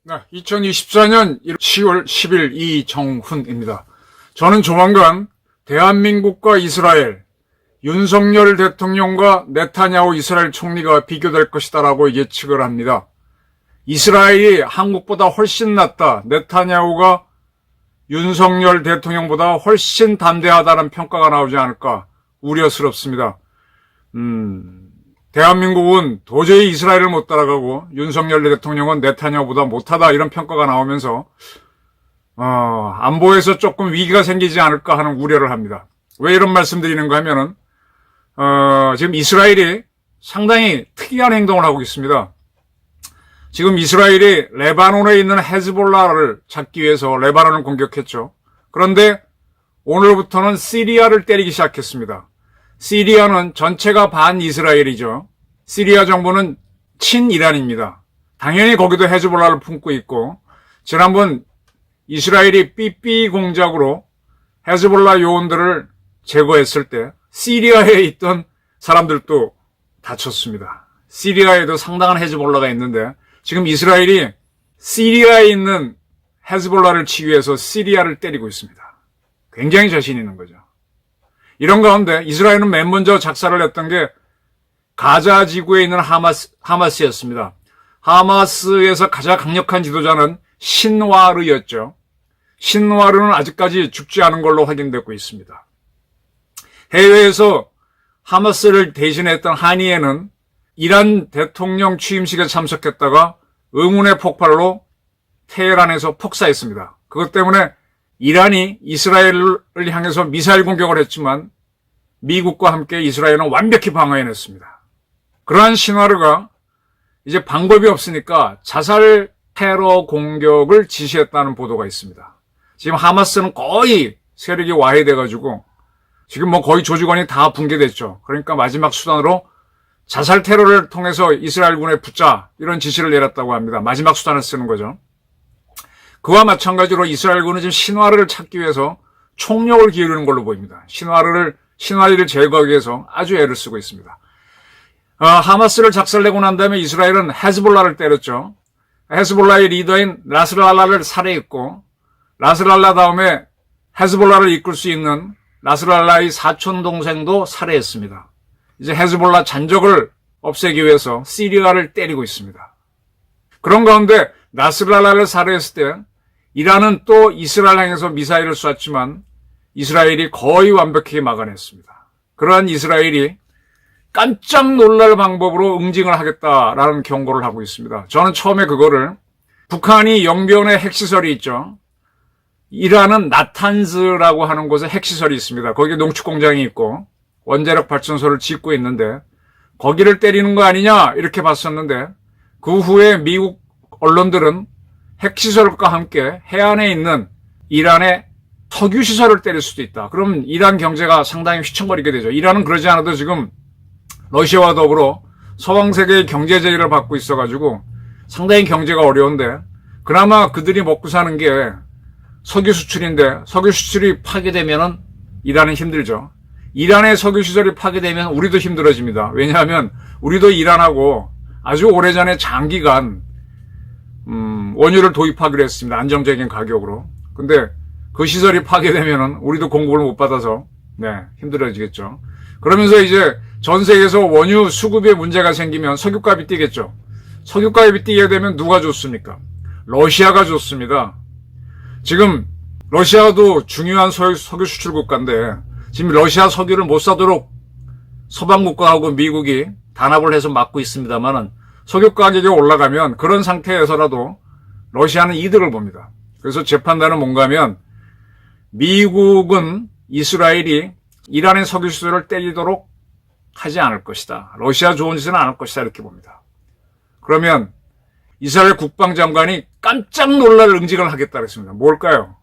네, 2024년 10월 10일 이정훈입니다. 저는 조만간 대한민국과 이스라엘, 윤석열 대통령과 네타냐후 이스라엘 총리가 비교될 것이다라고 예측을 합니다. 이스라엘이 한국보다 훨씬 낫다. 네타냐후가 윤석열 대통령보다 훨씬 담대하다는 평가가 나오지 않을까 우려스럽습니다. 대한민국은 도저히 이스라엘을 못 따라가고 윤석열 대통령은 네타냐후보다 못하다 이런 평가가 나오면서 안보에서 조금 위기가 생기지 않을까 하는 우려를 합니다. 왜 이런 말씀 드리는가 하면은 지금 이스라엘이 상당히 특이한 행동을 하고 있습니다. 지금 이스라엘이 레바논에 있는 헤즈볼라를 잡기 위해서 레바논을 공격했죠. 그런데 오늘부터는 시리아를 때리기 시작했습니다. 시리아는 전체가 반이스라엘이죠. 시리아 정부는 친이란입니다. 당연히 거기도 헤즈볼라를 품고 있고, 지난번 이스라엘이 삐삐 공작으로 헤즈볼라 요원들을 제거했을 때 시리아에 있던 사람들도 다쳤습니다. 시리아에도 상당한 헤즈볼라가 있는데 지금 이스라엘이 시리아에 있는 헤즈볼라를 치기 위해서 시리아를 때리고 있습니다. 굉장히 자신 있는 거죠. 이런 가운데 이스라엘은 맨 먼저 작사를 했던 게 가자 지구에 있는 하마스였습니다. 하마스에서 가장 강력한 지도자는 신와르였죠. 신와르는 아직까지 죽지 않은 걸로 확인되고 있습니다. 해외에서 하마스를 대신했던 하니에는 이란 대통령 취임식에 참석했다가 의문의 폭발로 테헤란에서 폭사했습니다. 그것 때문에 이란이 이스라엘을 향해서 미사일 공격을 했지만 미국과 함께 이스라엘은 완벽히 방어해냈습니다. 그러한 신화르가 이제 방법이 없으니까 자살 테러 공격을 지시했다는 보도가 있습니다. 지금 하마스는 거의 세력이 와해돼가지고 지금 거의 조직원이 다 붕괴됐죠. 그러니까 마지막 수단으로 자살 테러를 통해서 이스라엘군에 붙자 이런 지시를 내렸다고 합니다. 마지막 수단을 쓰는 거죠. 그와 마찬가지로 이스라엘군은 지금 신화를 찾기 위해서 총력을 기울이는 걸로 보입니다. 신화를 제거하기 위해서 아주 애를 쓰고 있습니다. 하마스를 작살내고 난 다음에 이스라엘은 헤즈볼라를 때렸죠. 헤즈볼라의 리더인 나스랄라를 살해했고, 나스랄라 다음에 헤즈볼라를 이끌 수 있는 나스랄라의 사촌 동생도 살해했습니다. 이제 헤즈볼라 잔적을 없애기 위해서 시리아를 때리고 있습니다. 그런 가운데 나스랄라를 살해했을 때 이란은 또 이스라엘 향해서 미사일을 쐈지만 이스라엘이 거의 완벽하게 막아냈습니다. 그러한 이스라엘이 깜짝 놀랄 방법으로 응징을 하겠다라는 경고를 하고 있습니다. 저는 처음에 그거를 북한이 영변에 핵시설이 있죠. 이란은 나탄즈라고 하는 곳에 핵시설이 있습니다. 거기에 농축공장이 있고 원자력 발전소를 짓고 있는데 거기를 때리는 거 아니냐 이렇게 봤었는데 그 후에 미국 언론들은 핵시설과 함께 해안에 있는 이란의 석유시설을 때릴 수도 있다. 그러면 이란 경제가 상당히 휘청거리게 되죠. 이란은 그러지 않아도 지금 러시아와 더불어 서방세계의 경제 제의를 받고 있어가지고 상당히 경제가 어려운데 그나마 그들이 먹고 사는 게 석유 수출인데 석유 수출이 파괴되면은 이란은 힘들죠. 이란의 석유 시설이 파괴되면 우리도 힘들어집니다. 왜냐하면 우리도 이란하고 아주 오래전에 장기간 원유를 도입하기로 했습니다. 안정적인 가격으로. 근데 그 시설이 파괴되면은 우리도 공급을 못 받아서 힘들어지겠죠. 그러면서 이제 전 세계에서 원유 수급에 문제가 생기면 석유값이 뛰겠죠. 석유값이 뛰게 되면 누가 좋습니까? 러시아가 좋습니다. 지금 러시아도 중요한 석유 수출 국가인데 지금 러시아 석유를 못 사도록 서방 국가하고 미국이 단합을 해서 막고 있습니다만은 석유 가격이 올라가면 그런 상태에서라도 러시아는 이득을 봅니다. 그래서 제 판단은 뭔가 하면 미국은 이스라엘이 이란의 석유 수출을 때리도록 하지 않을 것이다. 러시아 좋은 짓은 안 할 것이다. 이렇게 봅니다. 그러면 이스라엘 국방장관이 깜짝 놀랄 응징을 하겠다 그랬습니다. 뭘까요?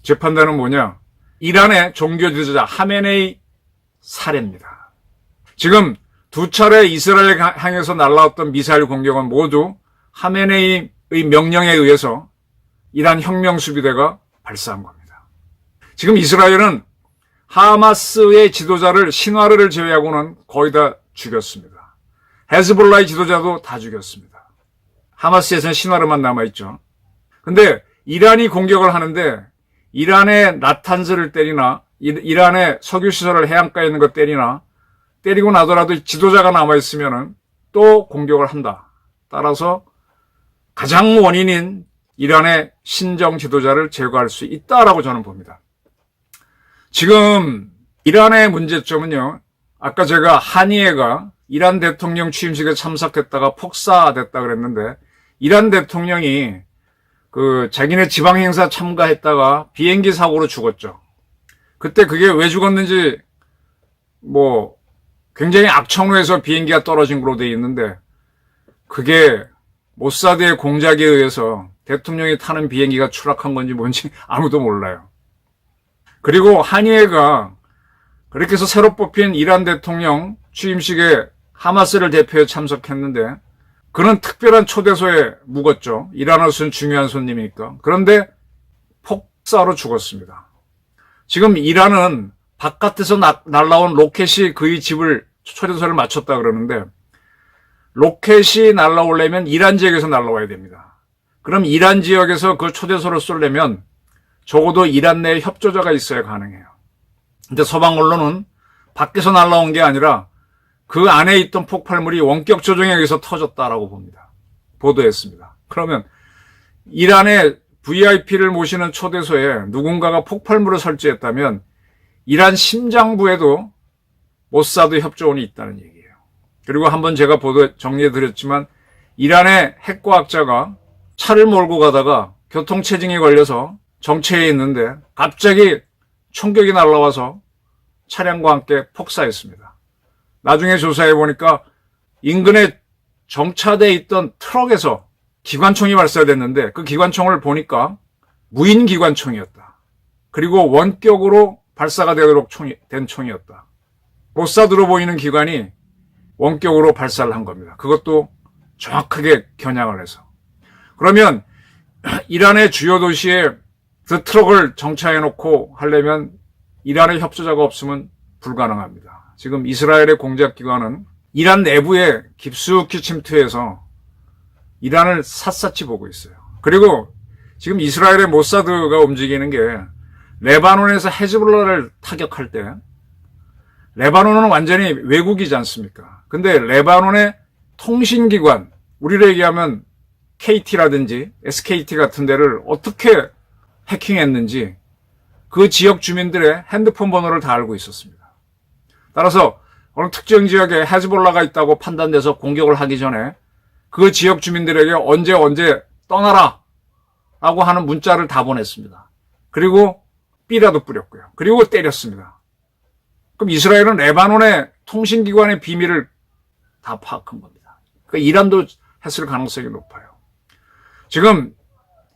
제 판단은 뭐냐? 이란의 종교 지도자 하메네이 살해입니다. 지금 두 차례 이스라엘 향해서 날라왔던 미사일 공격은 모두 하메네이의 명령에 의해서 이란 혁명수비대가 발사한 겁니다. 지금 이스라엘은 하마스의 지도자를 신화를 제외하고는 거의 다 죽였습니다. 헤즈볼라의 지도자도 다 죽였습니다. 하마스에서는 신화르만 남아있죠. 근데 이란이 공격을 하는데 이란의 나탄즈를 때리나 이란의 석유시설을 해안가에 있는 거 때리고 나더라도 지도자가 남아있으면 또 공격을 한다. 따라서 가장 원인인 이란의 신정 지도자를 제거할 수 있다라고 저는 봅니다. 지금 이란의 문제점은요. 아까 제가 한이에가 이란 대통령 취임식에 참석했다가 폭사됐다 그랬는데 이란 대통령이 자기네 지방행사 참가했다가 비행기 사고로 죽었죠. 그때 그게 왜 죽었는지 굉장히 악천후에서 비행기가 떨어진 걸로 돼 있는데 그게 모사드의 공작에 의해서 대통령이 타는 비행기가 추락한 건지 뭔지 아무도 몰라요. 그리고 한이에가 그렇게 해서 새로 뽑힌 이란 대통령 취임식에 하마스를 대표해 참석했는데 그는 특별한 초대소에 묵었죠. 이란으로서는 중요한 손님이니까. 그런데 폭사로 죽었습니다. 지금 이란은 바깥에서 날라온 로켓이 그의 집을 초대소를 맞췄다 그러는데 로켓이 날라오려면 이란 지역에서 날라와야 됩니다. 그럼 이란 지역에서 그 초대소를 쏘려면 적어도 이란 내에 협조자가 있어야 가능해요. 근데 서방 언론은 밖에서 날라온 게 아니라 그 안에 있던 폭발물이 원격 조종에 의해서 터졌다라고 봅니다. 보도했습니다. 그러면 이란의 VIP를 모시는 초대소에 누군가가 폭발물을 설치했다면 이란 심장부에도 모사드 협조원이 있다는 얘기예요. 그리고 한번 제가 보도 정리해드렸지만 이란의 핵과학자가 차를 몰고 가다가 교통체증에 걸려서 정체해 있는데 갑자기 총격이 날라와서 차량과 함께 폭사했습니다. 나중에 조사해 보니까 인근에 정차되어 있던 트럭에서 기관총이 발사됐는데 그 기관총을 보니까 무인 기관총이었다. 그리고 원격으로 발사가 되도록 된 총이었다. 모사드로 보이는 기관이 원격으로 발사를 한 겁니다. 그것도 정확하게 겨냥을 해서. 그러면 이란의 주요 도시에 그 트럭을 정차해 놓고 하려면 이란의 협조자가 없으면 불가능합니다. 지금 이스라엘의 공작기관은 이란 내부에 깊숙이 침투해서 이란을 샅샅이 보고 있어요. 그리고 지금 이스라엘의 모사드가 움직이는 게 레바논에서 헤즈볼라를 타격할 때 레바논은 완전히 외국이지 않습니까? 근데 레바논의 통신기관, 우리로 얘기하면 KT라든지 SKT 같은 데를 어떻게 해킹했는지 그 지역 주민들의 핸드폰 번호를 다 알고 있었습니다. 따라서 어느 특정 지역에 헤즈볼라가 있다고 판단돼서 공격을 하기 전에 그 지역 주민들에게 언제 떠나라 라고 하는 문자를 다 보냈습니다. 그리고 삐라도 뿌렸고요. 그리고 때렸습니다. 그럼 이스라엘은 레바논의 통신기관의 비밀을 다 파악한 겁니다. 그러니까 이란도 했을 가능성이 높아요. 지금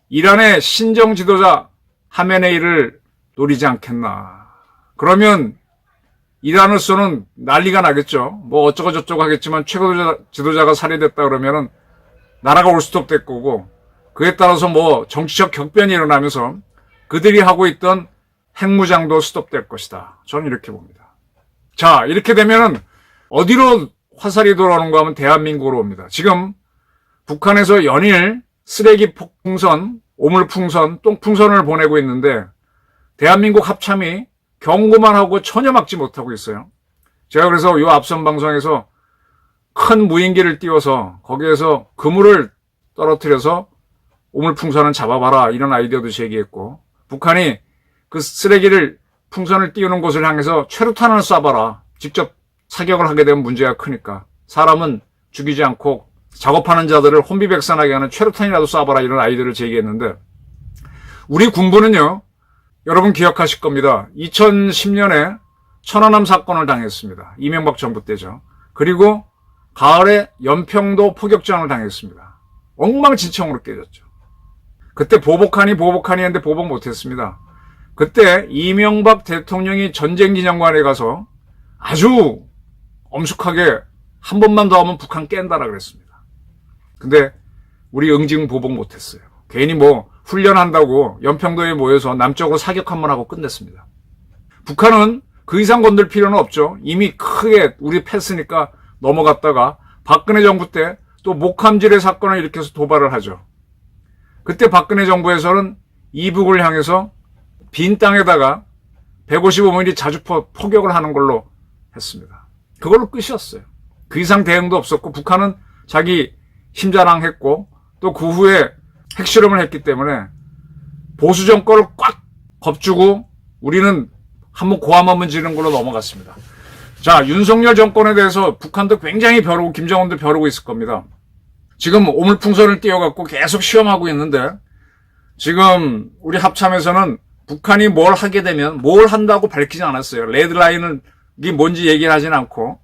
이란의 신정 지도자 하메네이를 노리지 않겠나. 그러면 이란으로서는 난리가 나겠죠. 어쩌고 저쩌고 하겠지만 최고 지도자가 살해됐다 그러면은 나라가 올스톱될 거고 그에 따라서 정치적 격변이 일어나면서 그들이 하고 있던 핵무장도 스톱될 것이다. 저는 이렇게 봅니다. 자, 이렇게 되면은 어디로 화살이 돌아오는가 하면 대한민국으로 옵니다. 지금 북한에서 연일 쓰레기 풍선, 오물풍선, 똥풍선을 보내고 있는데 대한민국 합참이 경고만 하고 전혀 막지 못하고 있어요. 제가 그래서 이 앞선 방송에서 큰 무인기를 띄워서 거기에서 그물을 떨어뜨려서 오물풍선은 잡아봐라 이런 아이디어도 제기했고 북한이 그 쓰레기를 풍선을 띄우는 곳을 향해서 최루탄을 쏴봐라. 직접 사격을 하게 되면 문제가 크니까 사람은 죽이지 않고 작업하는 자들을 혼비백산하게 하는 최루탄이라도 쏴봐라 이런 아이디어를 제기했는데 우리 군부는요. 여러분 기억하실 겁니다. 2010년에 천안함 사건을 당했습니다. 이명박 정부 때죠. 그리고 가을에 연평도 포격전을 당했습니다. 엉망진창으로 깨졌죠. 그때 보복하니 했는데 보복 못했습니다. 그때 이명박 대통령이 전쟁기념관에 가서 아주 엄숙하게 한 번만 더 하면 북한 깬다라 그랬습니다. 근데 우리 응징 보복 못했어요. 괜히 뭐 훈련한다고 연평도에 모여서 남쪽으로 사격 한번 하고 끝냈습니다. 북한은 그 이상 건들 필요는 없죠. 이미 크게 우리 패스니까 넘어갔다가 박근혜 정부 때 또 목함질의 사건을 일으켜서 도발을 하죠. 그때 박근혜 정부에서는 이북을 향해서 빈 땅에다가 155mm 자주포 포격을 하는 걸로 했습니다. 그걸로 끝이었어요. 그 이상 대응도 없었고 북한은 자기 힘자랑했고 또 그 후에 핵실험을 했기 때문에 보수 정권을 꽉 겁주고 우리는 한번 고함 한번 지르는 걸로 넘어갔습니다. 자, 윤석열 정권에 대해서 북한도 굉장히 벼르고 김정은도 벼르고 있을 겁니다. 지금 오물풍선을 띄워갖고 계속 시험하고 있는데 지금 우리 합참에서는 북한이 뭘 하게 되면 뭘 한다고 밝히지 않았어요. 레드라인은 이게 뭔지 얘기를 하진 않고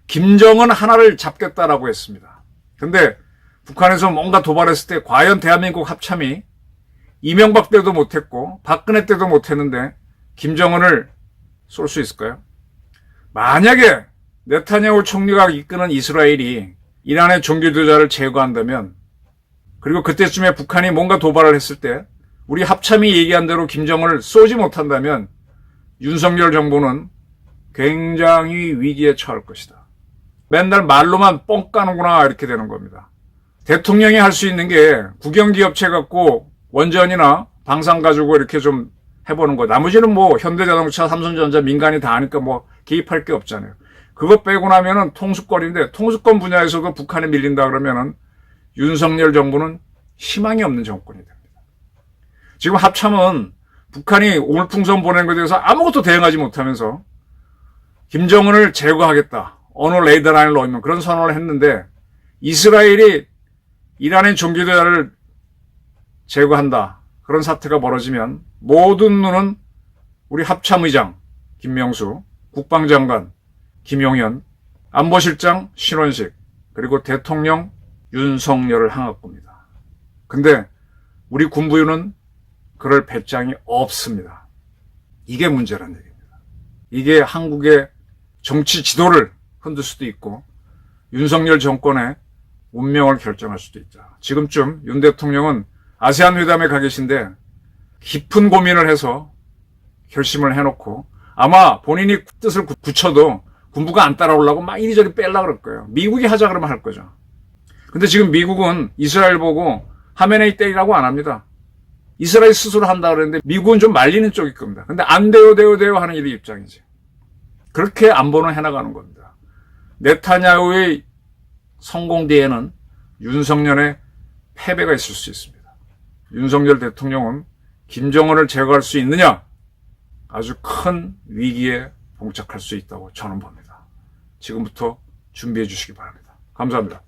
김정은 하나를 잡겠다라고 했습니다. 근데 북한에서 뭔가 도발했을 때 과연 대한민국 합참이 이명박 때도 못했고 박근혜 때도 못했는데 김정은을 쏠 수 있을까요? 만약에 네타냐후 총리가 이끄는 이스라엘이 이란의 종교지도자를 제거한다면 그리고 그때쯤에 북한이 뭔가 도발을 했을 때 우리 합참이 얘기한 대로 김정은을 쏘지 못한다면 윤석열 정부는 굉장히 위기에 처할 것이다. 맨날 말로만 뻥 까는구나 이렇게 되는 겁니다. 대통령이 할 수 있는 게 국영기업체 갖고 원전이나 방산 가지고 이렇게 좀 해보는 거. 나머지는 뭐 현대자동차, 삼성전자, 민간이 다 하니까 뭐 개입할 게 없잖아요. 그거 빼고 나면은 통수권인데 통수권 분야에서도 북한에 밀린다 그러면은 윤석열 정부는 희망이 없는 정권이 됩니다. 지금 합참은 북한이 오물풍선 보낸 것에 대해서 아무것도 대응하지 못하면서 김정은을 제거하겠다. 어느 레이더라인을 넣으면 그런 선언을 했는데 이스라엘이 이란의 종교지도자를 제거한다. 그런 사태가 벌어지면 모든 눈은 우리 합참의장 김명수, 국방장관 김용현, 안보실장 신원식, 그리고 대통령 윤석열을 향할 겁니다. 근데 우리 군부유는 그럴 배짱이 없습니다. 이게 문제란 얘기입니다. 이게 한국의 정치 지도를 흔들 수도 있고 윤석열 정권의 운명을 결정할 수도 있다. 지금쯤 윤 대통령은 아세안 회담에 가 계신데 깊은 고민을 해서 결심을 해놓고 아마 본인이 뜻을 굳혀도 군부가 안 따라오려고 막 이리저리 빼려고 그럴 거예요. 미국이 하자 그러면 할 거죠. 근데 지금 미국은 이스라엘 보고 하메네이 때리라고 안 합니다. 이스라엘 스스로 한다 그랬는데 미국은 좀 말리는 쪽일 겁니다. 근데 안 돼요 하는 이 입장이지. 그렇게 안보는 해나가는 겁니다. 네타냐후의 성공 뒤에는 윤석열의 패배가 있을 수 있습니다. 윤석열 대통령은 김정은을 제거할 수 있느냐? 아주 큰 위기에 봉착할 수 있다고 저는 봅니다. 지금부터 준비해 주시기 바랍니다. 감사합니다.